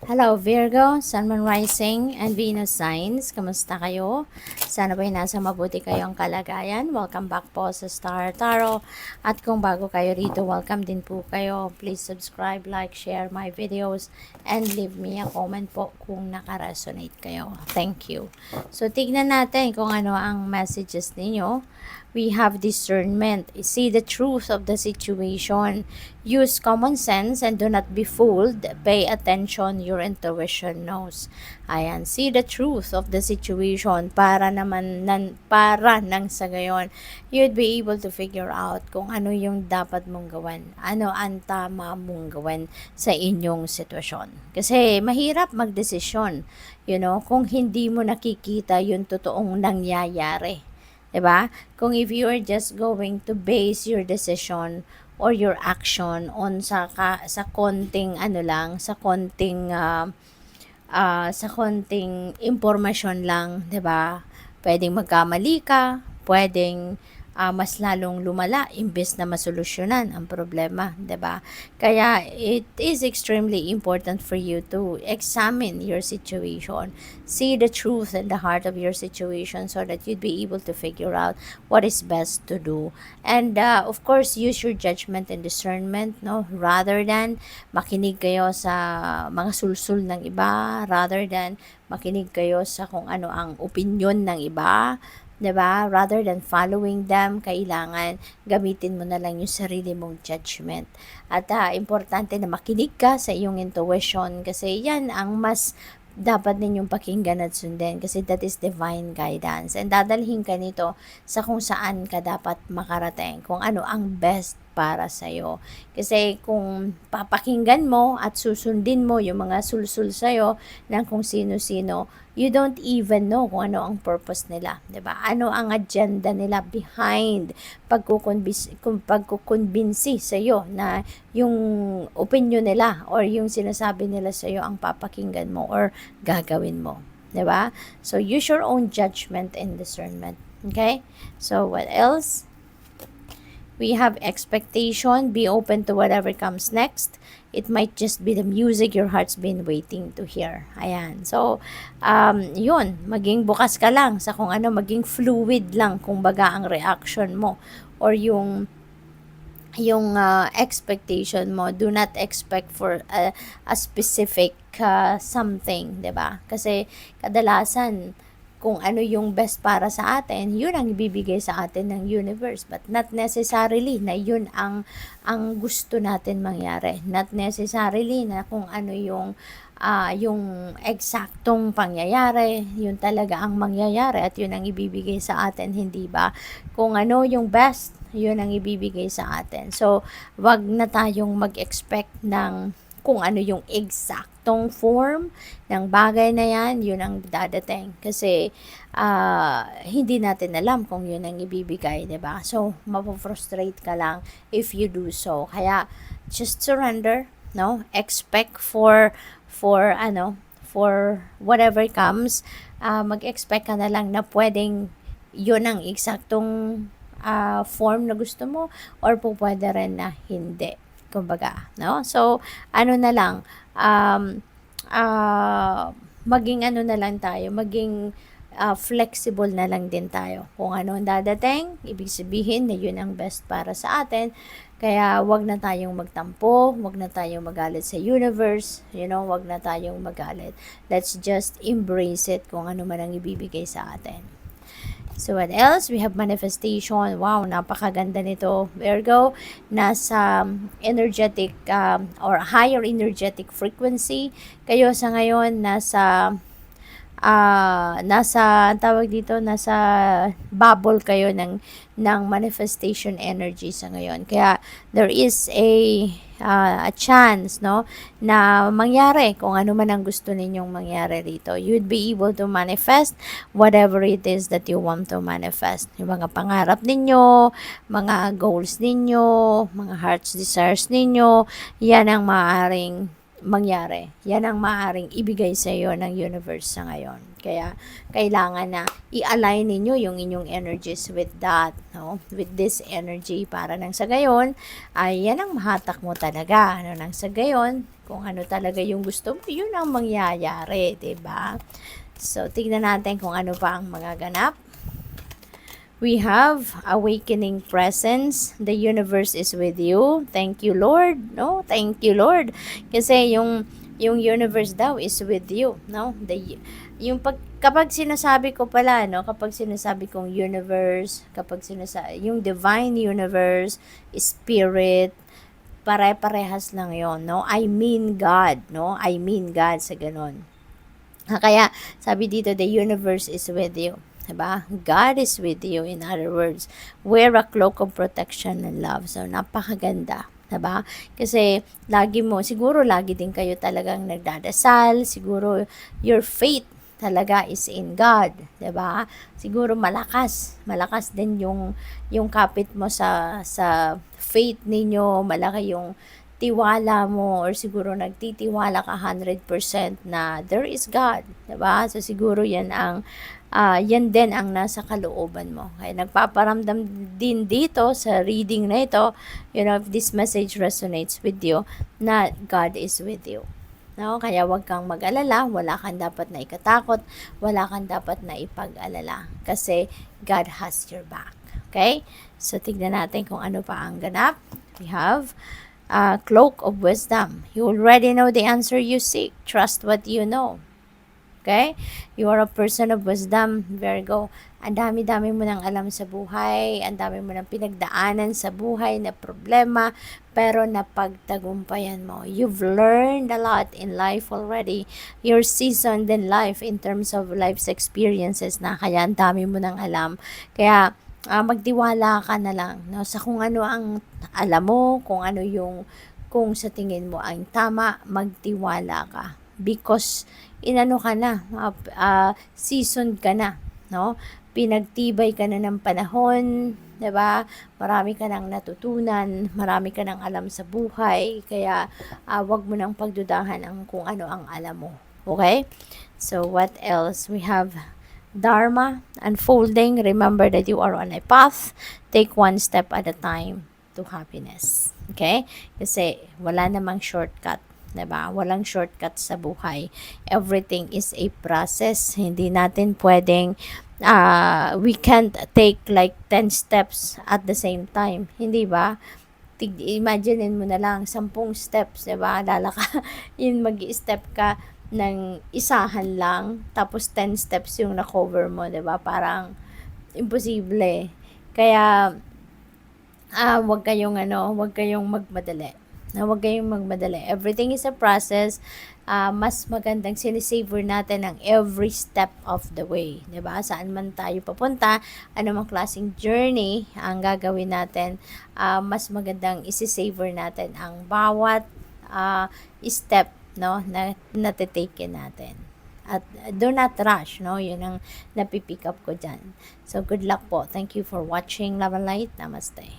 Hello Virgo, Sun, Moon Rising, and Venus signs. Kamusta kayo? Sana po'y nasa mabuti kayong kalagayan. Welcome back po sa Star Tarot. At kung bago kayo rito, welcome din po kayo. Please subscribe, like, share my videos, and leave me a comment po kung nakaresonate kayo. Thank you. So, tignan natin kung ano ang messages ninyo. We have discernment. See the truth of the situation. Use common sense and do not be fooled. Pay attention, your intuition knows. Ayan, see the truth of the situation para nang sa gayon, you'd be able to figure out kung ano yung dapat mong gawin. Ano ang tama mong gawin sa inyong sitwasyon. Kasi mahirap magdesisyon, kung hindi mo nakikita yung totoong nangyayari. 'Di ba? Kung if you are just going to base your decision or your action on sa konting sa konting impormasyon lang, 'di ba? Pwedeng magkamali ka, pwedeng mas lalong lumala imbes na masolusyonan ang problema, 'di ba? Kaya it is extremely important for you to examine your situation, see the truth in the heart of your situation so that you'd be able to figure out what is best to do. And of course, use your judgment and discernment, no, rather than makinig kayo sa mga sulsul ng iba, rather than makinig kayo sa kung ano ang opinion ng iba. 'Di ba? Rather than following them, kailangan gamitin mo na lang yung sarili mong judgment. At importante na makinig ka sa iyong intuition kasi yan ang mas dapat ninyong pakinggan at sundin kasi that is divine guidance. And dadalhin ka nito sa kung saan ka dapat makarating, kung ano ang best para sa'yo. Kasi kung papakinggan mo at susundin mo yung mga sulsul sa'yo ng kung sino-sino, you don't even know kung ano ang purpose nila, 'di ba? Ano ang agenda nila behind pagkukumbinsi sa iyo na yung opinion nila or yung sinasabi nila sa iyo ang papakinggan mo or gagawin mo, 'di ba? So use your own judgment and discernment. Okay? So what else? We have expectation. Be open to whatever comes next. It might just be the music your heart's been waiting to hear. Ayan. So, yun. Maging bukas ka lang sa kung ano, maging fluid lang kung baga ang reaction mo or yung expectation mo. Do not expect for a specific something, 'di ba? Kasi kadalasan kung ano yung best para sa atin, yun ang ibibigay sa atin ng universe. But not necessarily na yun ang gusto natin mangyari. Not necessarily na kung ano yung eksaktong pangyayari, yun talaga ang mangyayari at yun ang ibibigay sa atin, hindi ba? Kung ano yung best, yun ang ibibigay sa atin. So, wag na tayong mag-expect ng kung ano yung exactong form ng bagay na yan, yun ang dadating. Kasi, hindi natin alam kung yun ang ibibigay, 'di ba? So, mapofrustrate ka lang if you do so. Kaya, just surrender, no? Expect for whatever comes. Mag-expect ka na lang na pwedeng yun ang eksaktong form na gusto mo or po pwede rin na hindi, kumbaga, no? So, ano na lang, maging ano na lang tayo, maging flexible na lang din tayo. Kung ano ang dadating, ibig sabihin na yun ang best para sa atin. Kaya wag na tayong magtampo, wag na tayong magalit sa universe, wag na tayong magalit. Let's just embrace it kung ano man ang ibibigay sa atin. So what else? We have manifestation. Wow, napakaganda nito. Virgo, nasa energetic or higher energetic frequency. Kayo sa ngayon nasa tawag dito, nasa bubble kayo ng manifestation energy sa ngayon. Kaya there is a chance, no, na mangyari kung ano man ang gusto ninyong mangyari rito. You'd be able to manifest whatever it is that you want to manifest. Yung mga pangarap ninyo, mga goals ninyo, mga heart's desires ninyo, yan ang maaaring mangyari. Yan ang maaaring ibigay sa iyo ng universe sa ngayon. Kaya, kailangan na i-align ninyo yung inyong energies with that, no? With this energy, para nang sa gayon, ay yan ang mahatak mo talaga. Ano nang sa gayon, kung ano talaga yung gusto mo, yun ang mangyayari, diba? So, tignan natin kung ano pa ang magaganap. We have awakening presence. The universe is with you. Thank you, Lord. No, thank you, Lord. Kasi yung universe daw is with you, no? Kapag sinasabi ko pala, no, kapag sinasabi kong universe, kapag sinasabi yung divine universe, spirit, pare-parehas lang 'yon, no? I mean God, no? I mean God sa ganun. Kaya sabi dito, the universe is with you. Diba? God is with you. In other words, wear a cloak of protection and love. So, napakaganda. Diba? Kasi, siguro lagi din kayo talagang nagdadasal. Siguro, your faith talaga is in God. Diba? Siguro malakas din yung kapit mo sa faith ninyo. Malaki yung tiwala mo, or siguro nagtitiwala ka 100% na there is God, diba? So siguro yan din ang nasa kalooban mo. Kaya nagpaparamdam din dito sa reading na ito, if this message resonates with you, na God is with you. No? Kaya wag kang mag-alala, wala kang dapat na ikatakot, wala kang dapat na ipag-alala, kasi God has your back. Okay? So tignan natin kung ano pa ang ganap. We have cloak of wisdom. You already know the answer you seek. Trust what you know. Okay? You are a person of wisdom, Virgo. Ang dami-dami mo nang alam sa buhay, ang dami mo nang pinagdaanan sa buhay na problema, pero napagtagumpayan mo. You've learned a lot in life already. You're seasoned in life in terms of life's experiences na, kaya ang dami mo nang alam. Kaya, magtiwala ka na lang, no, sa kung ano ang alam mo, kung sa tingin mo ang tama, magtiwala ka, because seasoned ka na, no? Pinagtibay ka na ng panahon, 'di ba? Marami ka nang natutunan, marami ka nang alam sa buhay, kaya wag mo nang pagdudahan kung ano ang alam mo. Okay? So what else? We have Dharma unfolding. Remember that you are on a path. Take one step at a time to happiness. Okay? Kasi wala namang shortcut. Diba? Walang shortcut sa buhay. Everything is a process. Hindi natin pwedeng we can't take like 10 steps at the same time. Hindi ba? Imaginein mo na lang 10 steps, 'di ba? Mag-i-step ka ng isahan lang, tapos 10 steps yung na-cover mo, 'di ba? Parang imposible. Kaya wag kayong magmadali. Huwag kayong magmadali. Everything is a process. Mas magandang sinisavor natin ang every step of the way. 'Di ba? Saan man tayo papunta, anumang klaseng journey ang gagawin natin, mas magandang isisavor natin ang bawat step, no, na natitake natin. At do not rush, no? Yun ang napipick up ko dyan. So, good luck po. Thank you for watching Love and Light. Namaste.